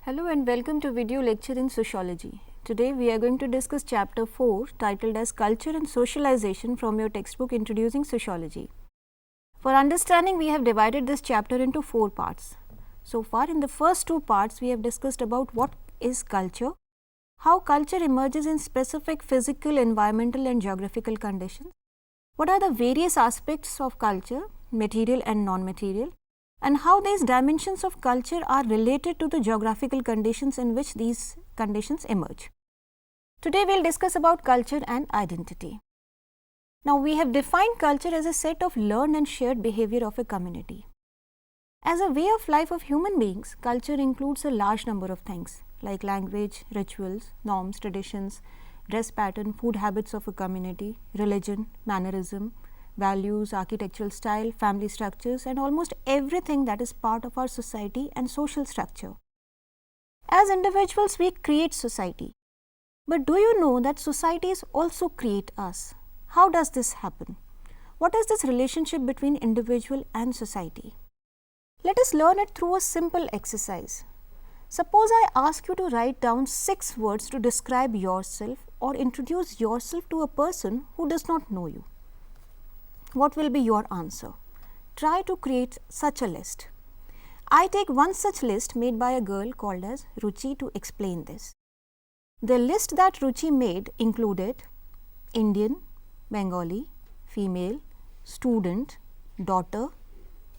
Hello and welcome to video lecture in sociology. Today we are going to discuss chapter 4 titled as Culture and Socialization from your textbook Introducing Sociology. For understanding, we have divided this chapter into 4 parts. So far in the first 2 parts we have discussed about what is culture, how culture emerges in specific physical, environmental and geographical conditions, what are the various aspects of culture, material and non-material, and how these dimensions of culture are related to the geographical conditions in which these conditions emerge. Today we will discuss about culture and identity. Now we have defined culture as a set of learned and shared behavior of a community. As a way of life of human beings, culture includes a large number of things like language, rituals, norms, traditions, dress pattern, food habits of a community, religion, mannerism, values, architectural style, family structures and almost everything that is part of our society and social structure. As individuals, we create society. But do you know that societies also create us? How does this happen? What is this relationship between individual and society? Let us learn it through a simple exercise. Suppose I ask you to write down 6 words to describe yourself or introduce yourself to a person who does not know you. What will be your answer? Try to create such a list. I take one such list made by a girl called as Ruchi to explain this. The list that Ruchi made included Indian, Bengali, female, student, daughter,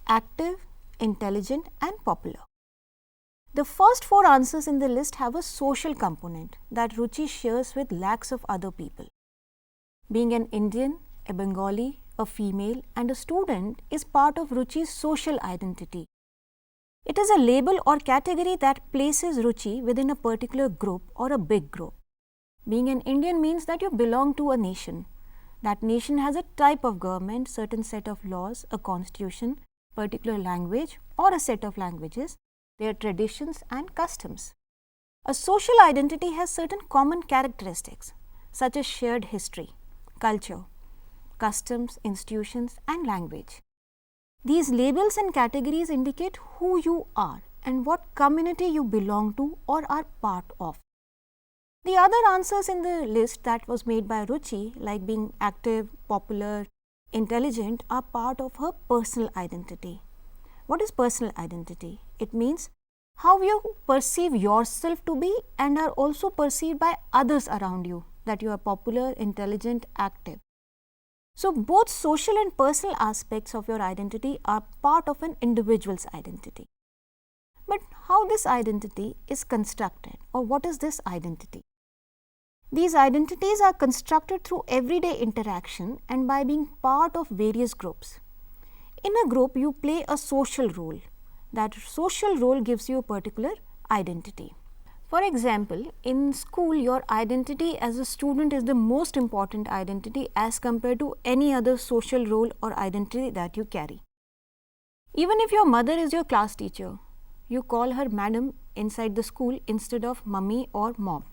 active, intelligent and popular. The first 4 answers in the list have a social component that Ruchi shares with lakhs of other people. Being an Indian, a Bengali, a female and a student is part of Ruchi's social identity. It is a label or category that places Ruchi within a particular group or a big group. Being an Indian means that you belong to a nation. That nation has a type of government, certain set of laws, a constitution, particular language or a set of languages, their traditions and customs. A social identity has certain common characteristics such as shared history, culture, customs, institutions and language. These labels and categories indicate who you are and what community you belong to or are part of. The other answers in the list that was made by Ruchi, like being active, popular, intelligent, are part of her personal identity. What is personal identity? It means how you perceive yourself to be and are also perceived by others around you, that you are popular, intelligent, active. So, both social and personal aspects of your identity are part of an individual's identity. But how this identity is constructed or what is this identity? These identities are constructed through everyday interaction and by being part of various groups. In a group, you play a social role. That social role gives you a particular identity. For example, in school, your identity as a student is the most important identity as compared to any other social role or identity that you carry. Even if your mother is your class teacher, you call her madam inside the school instead of mummy or mom,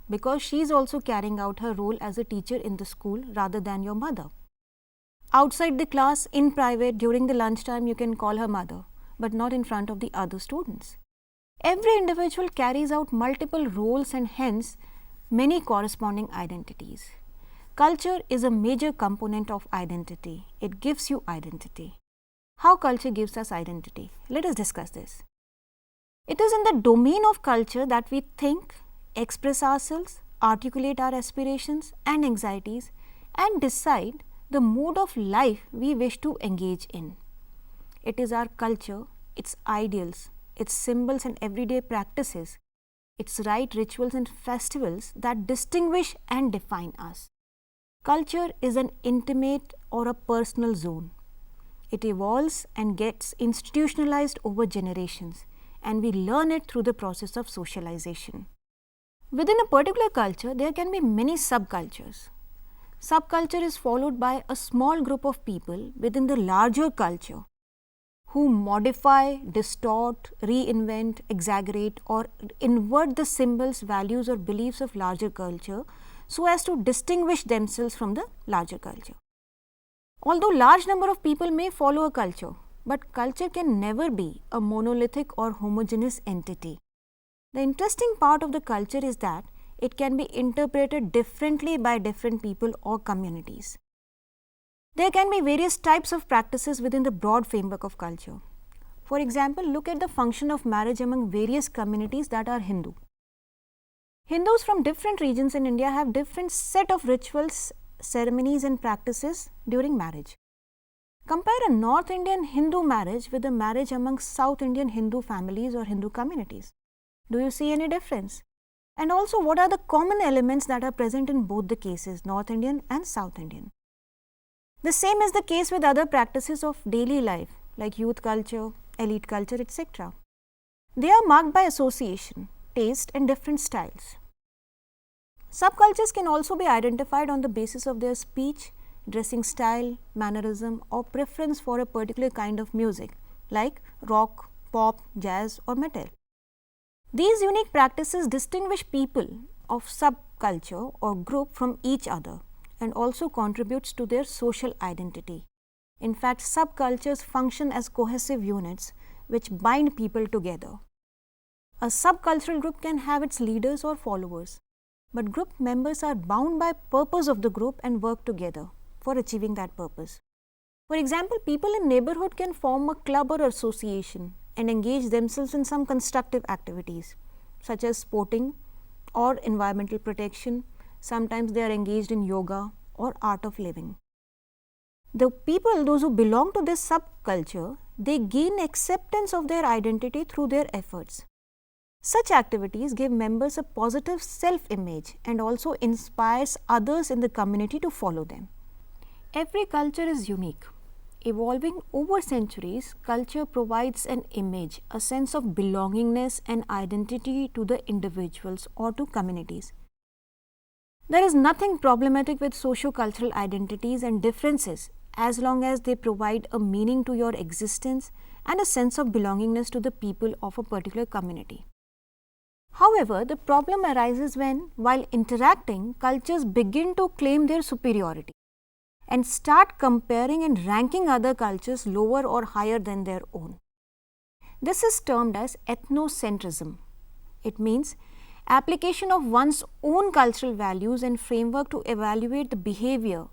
because she is also carrying out her role as a teacher in the school rather than your mother. Outside the class, in private, during the lunchtime, you can call her mother, but not in front of the other students. Every individual carries out multiple roles and hence many corresponding identities. Culture is a major component of identity. It gives you identity. How culture gives us identity? Let us discuss this. It is in the domain of culture that we think, express ourselves, articulate our aspirations and anxieties and decide the mode of life we wish to engage in. It is our culture, its ideals, its symbols and everyday practices, its rite, rituals and festivals that distinguish and define us. Culture is an intimate or a personal zone. It evolves and gets institutionalized over generations and we learn it through the process of socialization. Within a particular culture, there can be many subcultures. Subculture is followed by a small group of people within the larger culture who modify, distort, reinvent, exaggerate or invert the symbols, values or beliefs of larger culture so as to distinguish themselves from the larger culture. Although large number of people may follow a culture, but culture can never be a monolithic or homogeneous entity. The interesting part of the culture is that it can be interpreted differently by different people or communities. There can be various types of practices within the broad framework of culture. For example, look at the function of marriage among various communities that are Hindu. Hindus from different regions in India have different set of rituals, ceremonies and practices during marriage. Compare a North Indian Hindu marriage with a marriage among South Indian Hindu families or Hindu communities. Do you see any difference? And also, what are the common elements that are present in both the cases, North Indian and South Indian? The same is the case with other practices of daily life like youth culture, elite culture, etc. They are marked by association, taste and different styles. Subcultures can also be identified on the basis of their speech, dressing style, mannerism or preference for a particular kind of music like rock, pop, jazz or metal. These unique practices distinguish people of subculture or group from each other and also contributes to their social identity. In fact, subcultures function as cohesive units which bind people together. A subcultural group can have its leaders or followers, but group members are bound by purpose of the group and work together for achieving that purpose. For example, people in neighborhood can form a club or association and engage themselves in some constructive activities such as sporting or environmental protection. Sometimes they are engaged in yoga or art of living. The people, those who belong to this subculture, they gain acceptance of their identity through their efforts. Such activities give members a positive self-image and also inspires others in the community to follow them. Every culture is unique. Evolving over centuries, culture provides an image, a sense of belongingness and identity to the individuals or to communities. There is nothing problematic with socio-cultural identities and differences as long as they provide a meaning to your existence and a sense of belongingness to the people of a particular community. However, the problem arises when, while interacting, cultures begin to claim their superiority and start comparing and ranking other cultures lower or higher than their own. This is termed as ethnocentrism. It means application of one's own cultural values and framework to evaluate the behavior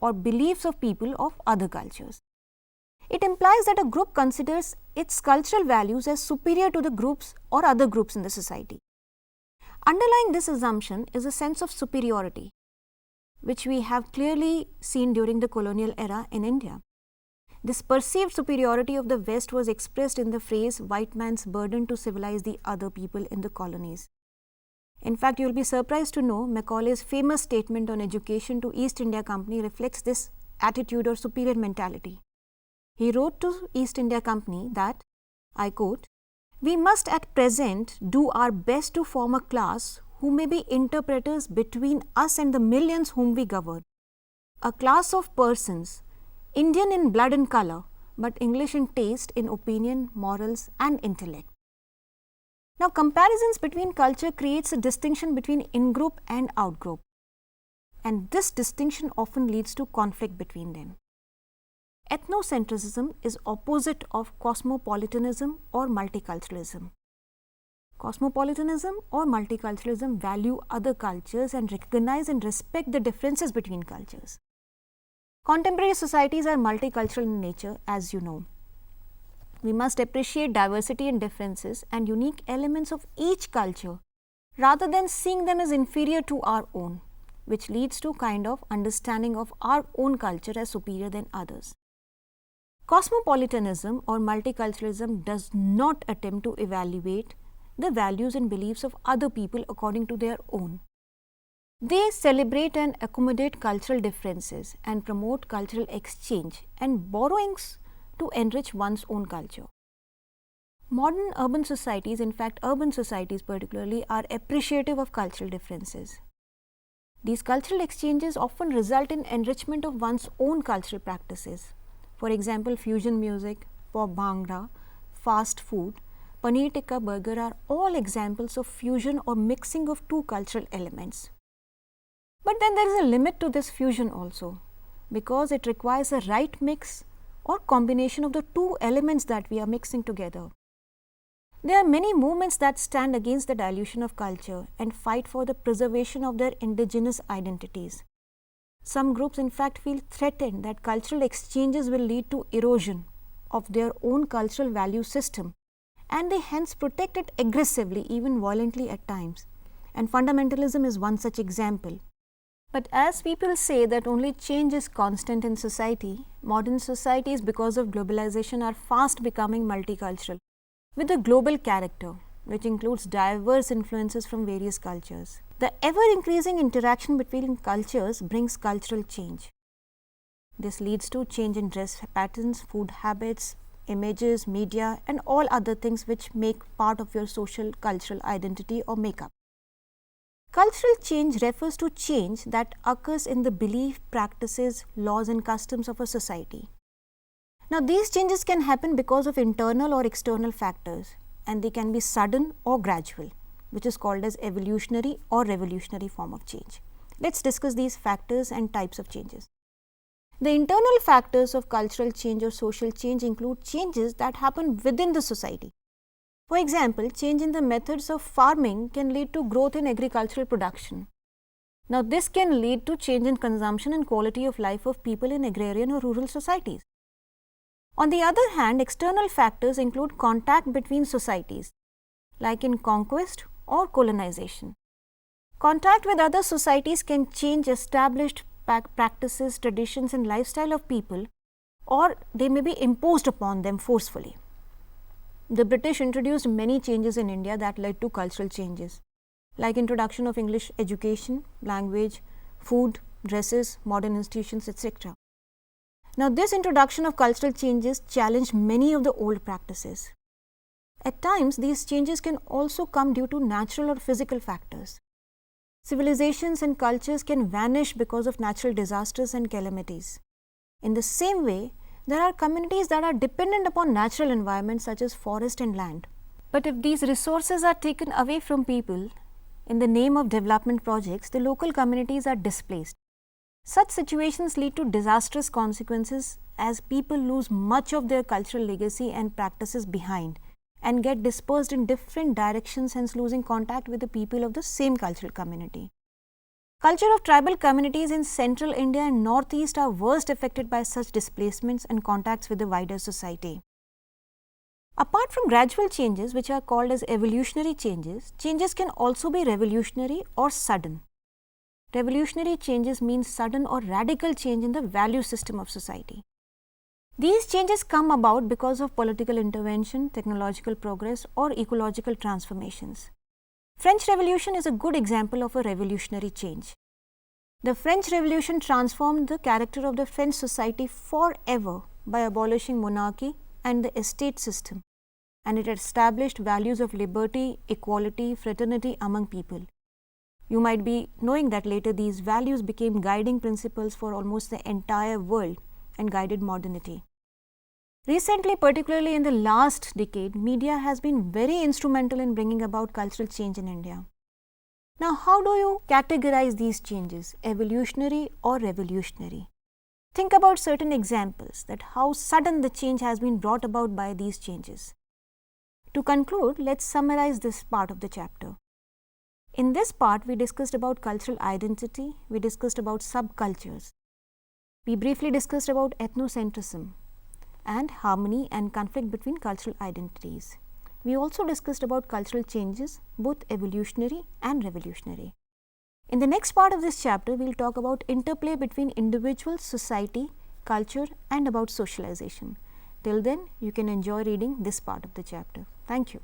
or beliefs of people of other cultures. It implies that a group considers its cultural values as superior to the groups or other groups in the society. Underlying this assumption is a sense of superiority, which we have clearly seen during the colonial era in India. This perceived superiority of the West was expressed in the phrase "white man's burden to civilize the other people" in the colonies. In fact, you will be surprised to know Macaulay's famous statement on education to East India Company reflects this attitude or superior mentality. He wrote to East India Company that, I quote, "We must at present do our best to form a class who may be interpreters between us and the millions whom we govern. A class of persons, Indian in blood and color, but English in taste, in opinion, morals and intellect." Now, comparisons between culture creates a distinction between in-group and out-group, and this distinction often leads to conflict between them. Ethnocentrism is opposite of cosmopolitanism or multiculturalism. Cosmopolitanism or multiculturalism value other cultures and recognize and respect the differences between cultures. Contemporary societies are multicultural in nature, as you know. We must appreciate diversity and differences and unique elements of each culture rather than seeing them as inferior to our own, which leads to kind of understanding of our own culture as superior than others. Cosmopolitanism or multiculturalism does not attempt to evaluate the values and beliefs of other people according to their own. They celebrate and accommodate cultural differences and promote cultural exchange and borrowings to enrich one's own culture. Modern urban societies, in fact urban societies particularly, are appreciative of cultural differences. These cultural exchanges often result in enrichment of one's own cultural practices. For example, fusion music, pop bhangra, fast food, paneer tikka burger are all examples of fusion or mixing of two cultural elements. But then there is a limit to this fusion also, because it requires a right mix or combination of the two elements that we are mixing together. There are many movements that stand against the dilution of culture and fight for the preservation of their indigenous identities. Some groups in fact feel threatened that cultural exchanges will lead to erosion of their own cultural value system, and they hence protect it aggressively, even violently at times. And fundamentalism is one such example. But as people say that only change is constant in society, modern societies, because of globalization, are fast becoming multicultural with a global character, which includes diverse influences from various cultures. The ever increasing interaction between cultures brings cultural change. This leads to change in dress patterns, food habits, images, media, and all other things which make part of your social cultural identity or makeup. Cultural change refers to change that occurs in the belief, practices, laws, and customs of a society. Now, these changes can happen because of internal or external factors, and they can be sudden or gradual, which is called as evolutionary or revolutionary form of change. Let's discuss these factors and types of changes. The internal factors of cultural change or social change include changes that happen within the society. For example, change in the methods of farming can lead to growth in agricultural production. Now, this can lead to change in consumption and quality of life of people in agrarian or rural societies. On the other hand, external factors include contact between societies, like in conquest or colonization. Contact with other societies can change established practices, traditions, and lifestyle of people, or they may be imposed upon them forcefully. The British introduced many changes in India that led to cultural changes, like introduction of English education, language, food, dresses, modern institutions, etc. Now, this introduction of cultural changes challenged many of the old practices. At times, these changes can also come due to natural or physical factors. Civilizations and cultures can vanish because of natural disasters and calamities. In the same way, there are communities that are dependent upon natural environments such as forest and land. But if these resources are taken away from people in the name of development projects, the local communities are displaced. Such situations lead to disastrous consequences as people lose much of their cultural legacy and practices behind and get dispersed in different directions, hence losing contact with the people of the same cultural community. Culture of tribal communities in central India and northeast are worst affected by such displacements and contacts with the wider society. Apart from gradual changes, which are called as evolutionary changes, changes can also be revolutionary or sudden. Revolutionary changes mean sudden or radical change in the value system of society. These changes come about because of political intervention, technological progress, or ecological transformations. French Revolution is a good example of a revolutionary change. The French Revolution transformed the character of the French society forever by abolishing monarchy and the estate system, and it established values of liberty, equality, fraternity among people. You might be knowing that later these values became guiding principles for almost the entire world and guided modernity. Recently, particularly in the last decade, media has been very instrumental in bringing about cultural change in India. Now, how do you categorize these changes, evolutionary or revolutionary? Think about certain examples that how sudden the change has been brought about by these changes. To conclude, let's summarize this part of the chapter. In this part, we discussed about cultural identity, we discussed about subcultures. We briefly discussed about ethnocentrism and harmony and conflict between cultural identities. We also discussed about cultural changes, both evolutionary and revolutionary. In the next part of this chapter, we will talk about interplay between individual, society, culture, and about socialization. Till then, you can enjoy reading this part of the chapter. Thank you.